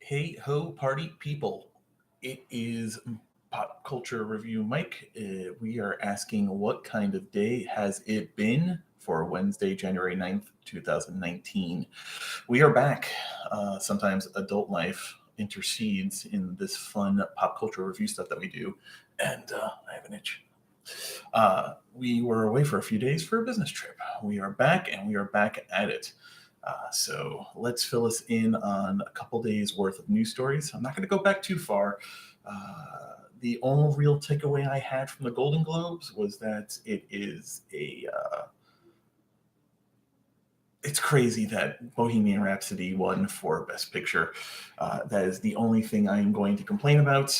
Hey ho, party people. It is Pop Culture Review Mike. We are asking what kind of day has it been for Wednesday, January 9th, 2019. We are back. Sometimes adult life intercedes in this fun pop culture review stuff that we do. And I have an itch. We were away for a few days for a business trip. We are back and we are back at it. So let's fill us in on a couple days worth of news stories. I'm not going to go back too far. The only real takeaway I had from the Golden Globes was that it's crazy that Bohemian Rhapsody won for Best Picture. That is the only thing I am going to complain about.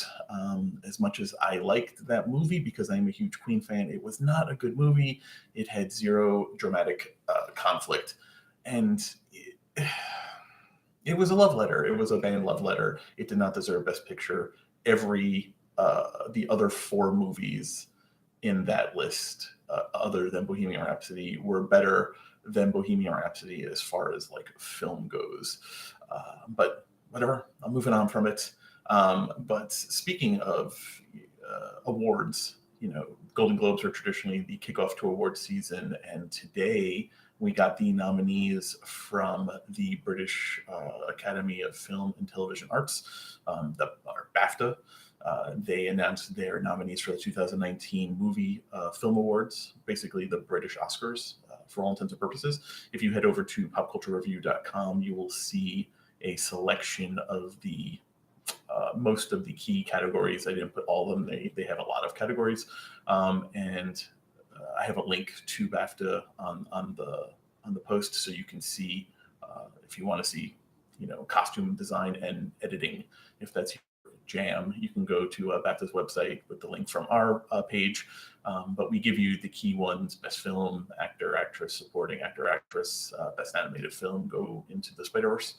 As much as I liked that movie because I'm a huge Queen fan, it was not a good movie. It had zero dramatic conflict. And it was a love letter. It was a band love letter. It did not deserve Best Picture. The other four movies in that list, other than Bohemian Rhapsody, were better than Bohemian Rhapsody as far as like film goes. But whatever, I'm moving on from it. But speaking of awards, Golden Globes are traditionally the kickoff to award season, and today we got the nominees from the British Academy of Film and Television Arts, or BAFTA. They announced their nominees for the 2019 Movie Film Awards, basically the British Oscars for all intents and purposes. If you head over to popculturereview.com, you will see a selection of the most of the key categories. I didn't put all of them. They have a lot of categories, and I have a link to BAFTA on the post, so you can see if you want to see, costume design and editing. If that's your jam, you can go to BAFTA's website with the link from our page. But we give you the key ones: best film, actor, actress, supporting actor, actress, best animated film, go Into the Spider-Verse.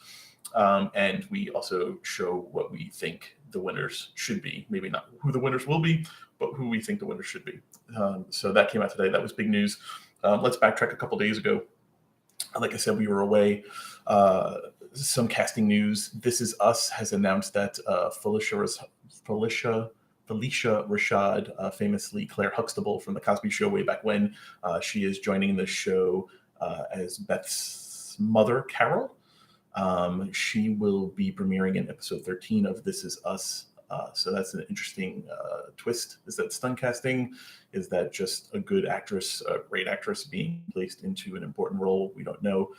And we also show what we think the winners should be. Maybe not who the winners will be, but who we think the winners should be. So that came out today. That was big news. Let's backtrack a couple days ago. Like I said, we were away. Some casting news. This Is Us has announced that Felicia Rashad, famously Claire Huxtable from The Cosby Show way back when, she is joining the show as Beth's mother, Carol. She will be premiering in episode 13 of This Is Us. So that's an interesting twist. Is that stunt casting? Is that just a good actress, a great actress being placed into an important role? We don't know.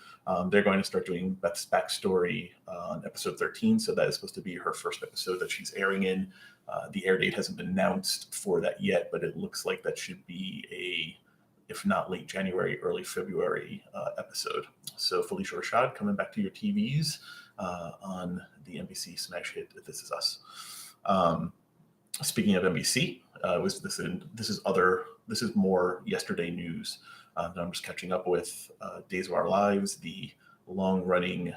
They're going to start doing Beth's backstory on episode 13. So that is supposed to be her first episode that she's airing in. The air date hasn't been announced for that yet, but it looks like that should be if not late January, early February episode. So Felicia Rashad coming back to your TVs on the NBC smash hit This Is Us. Speaking of NBC, this is more yesterday news that I'm just catching up with. Days of Our Lives, the long-running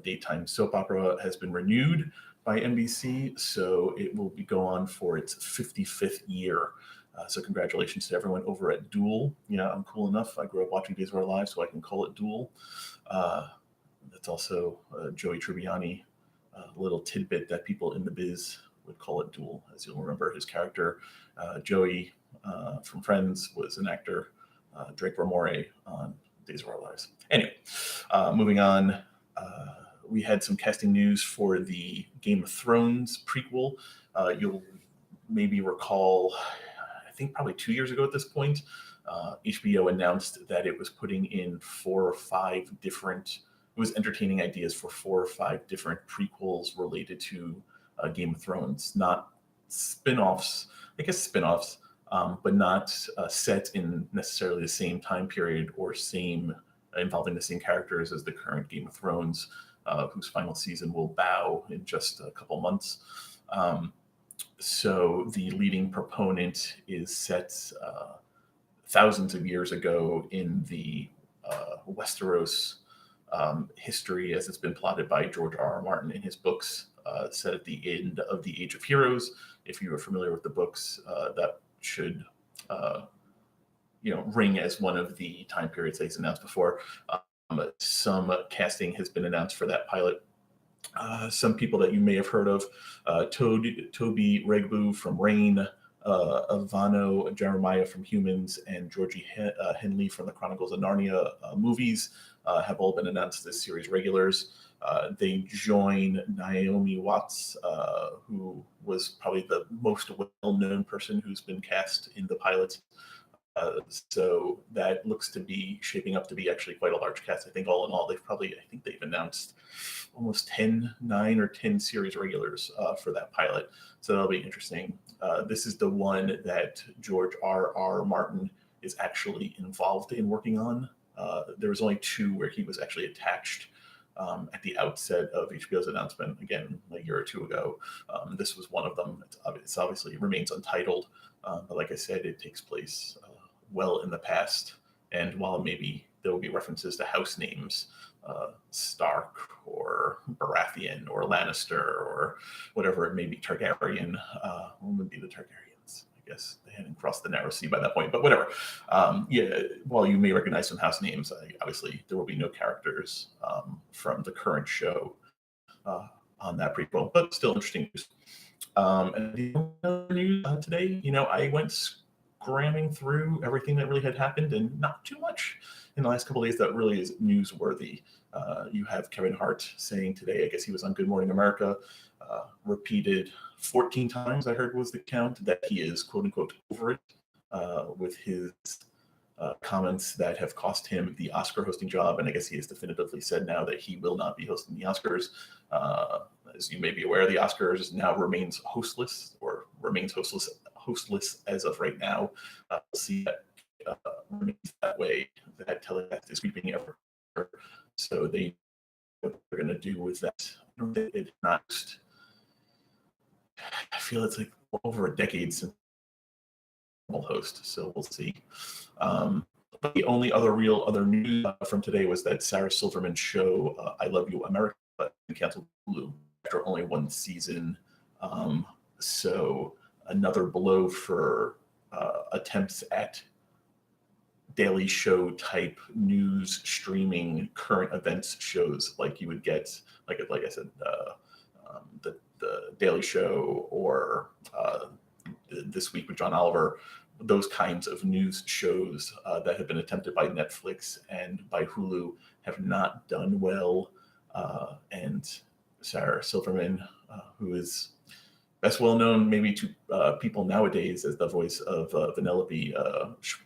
daytime soap opera, has been renewed by NBC, so it will go on for its 55th year. So congratulations to everyone over at Duel. I'm cool enough. I grew up watching Days of Our Lives, so I can call it Duel. That's also Joey Tribbiani, a little tidbit that people in the biz would call it Duel. As you'll remember, his character, Joey from Friends, was an actor, Drake Ramore on Days of Our Lives. Anyway, moving on. We had some casting news for the Game of Thrones prequel. You'll maybe recall, I think probably 2 years ago at this point, HBO announced that it was putting in it was entertaining ideas for 4 or 5 different prequels related to Game of Thrones, not spin-offs, I guess spin-offs, but not set in necessarily the same time period or involving the same characters as the current Game of Thrones, whose final season will bow in just a couple months. So the leading proponent is set thousands of years ago in the Westeros history as it's been plotted by George R.R. Martin in his books, set at the end of the Age of Heroes. If you are familiar with the books, that should ring as one of the time periods that he's announced before. Some casting has been announced for that pilot. Some people that you may have heard of: Toby Regbu from Rain, Ivano Jeremiah from Humans, and Georgie Henley from the Chronicles of Narnia movies have all been announced as series regulars. They join Naomi Watts, who was probably the most well-known person who's been cast in the pilot. So that looks to be shaping up to be actually quite a large cast. I think all in all, I think they've announced almost 9 or 10 series regulars for that pilot. So that'll be interesting. This is the one that George R.R. Martin is actually involved in working on. There was only 2 where he was actually attached at the outset of HBO's announcement, again, a year or 2 ago. This was one of them. It's obviously it remains untitled, but like I said, it takes place well in the past. And while maybe there will be references to house names, Stark or Baratheon or Lannister or whatever it may be, Targaryen, what would be the Targaryens? I guess they hadn't crossed the narrow sea by that point, but whatever. Yeah, while you may recognize some house names, obviously there will be no characters from the current show on that prequel, but still interesting news. And the other news today, I went scramming through everything that really had happened, and not too much in the last couple of days that really is newsworthy. You have Kevin Hart saying today, I guess he was on Good Morning America, repeated 14 times, I heard was the count, that he is quote unquote over it with his comments that have cost him the Oscar hosting job. And I guess he has definitively said now that he will not be hosting the Oscars. As you may be aware, the Oscars now remains hostless as of right now. We'll see that remains that way. That telecast is creeping ever. So what they're going to do with that. It's not. I feel it's like over a decade since host, so we'll see. But the only other news from today was that Sarah Silverman's show I Love You America canceled Hulu after only 1 season. So another blow for attempts at daily show type news streaming current events shows like you would get, like I said, the Daily Show or This Week with John Oliver, those kinds of news shows that have been attempted by Netflix and by Hulu have not done well. And Sarah Silverman, who is best well known maybe to people nowadays as the voice of Vanellope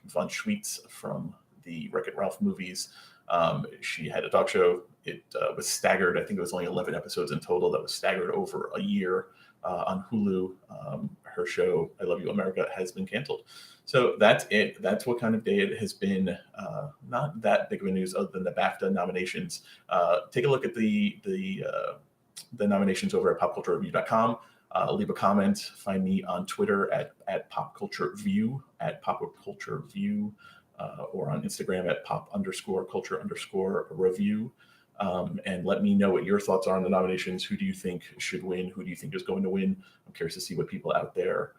von Schweetz from the Wreck-It Ralph movies. She had a talk show. It was staggered. I think it was only 11 episodes in total that was staggered over a year on Hulu. Her show, I Love You America, has been canceled. So that's it. That's what kind of day it has been. Not that big of a news other than the BAFTA nominations. Take a look at the nominations over at popculturereview.com. Leave a comment. Find me on Twitter at popcultureview, or on Instagram at pop_culture_review. And let me know what your thoughts are on the nominations. Who do you think should win? Who do you think is going to win? I'm curious to see what people out there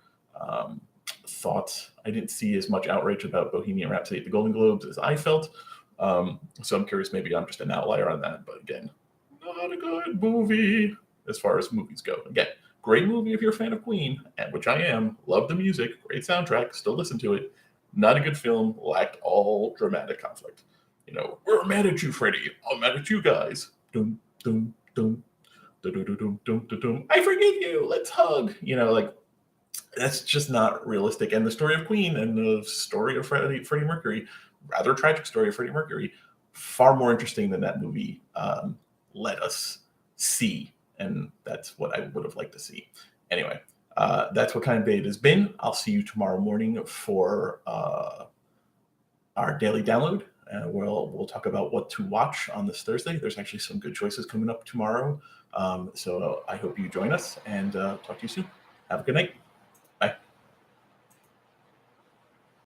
thought. I didn't see as much outrage about Bohemian Rhapsody at the Golden Globes as I felt. So I'm curious, maybe I'm just an outlier on that. But again, not a good movie as far as movies go. Again, great movie if you're a fan of Queen, and which I am. Love the music, great soundtrack, still listen to it. Not a good film, lacked all dramatic conflict. We're mad at you, Freddie. I'm mad at you guys. Dum, dum, dum, dum, dum, dum, dum, dum, dum. I forgive you. Let's hug. That's just not realistic. And the story of Queen and the story of Freddie Mercury, rather tragic story of Freddie Mercury, far more interesting than that movie let us see. And that's what I would have liked to see. Anyway, that's what kind of day it has been. I'll see you tomorrow morning for our daily download. We'll talk about what to watch on this Thursday. There's actually some good choices coming up tomorrow. So I hope you join us, and talk to you soon. Have a good night.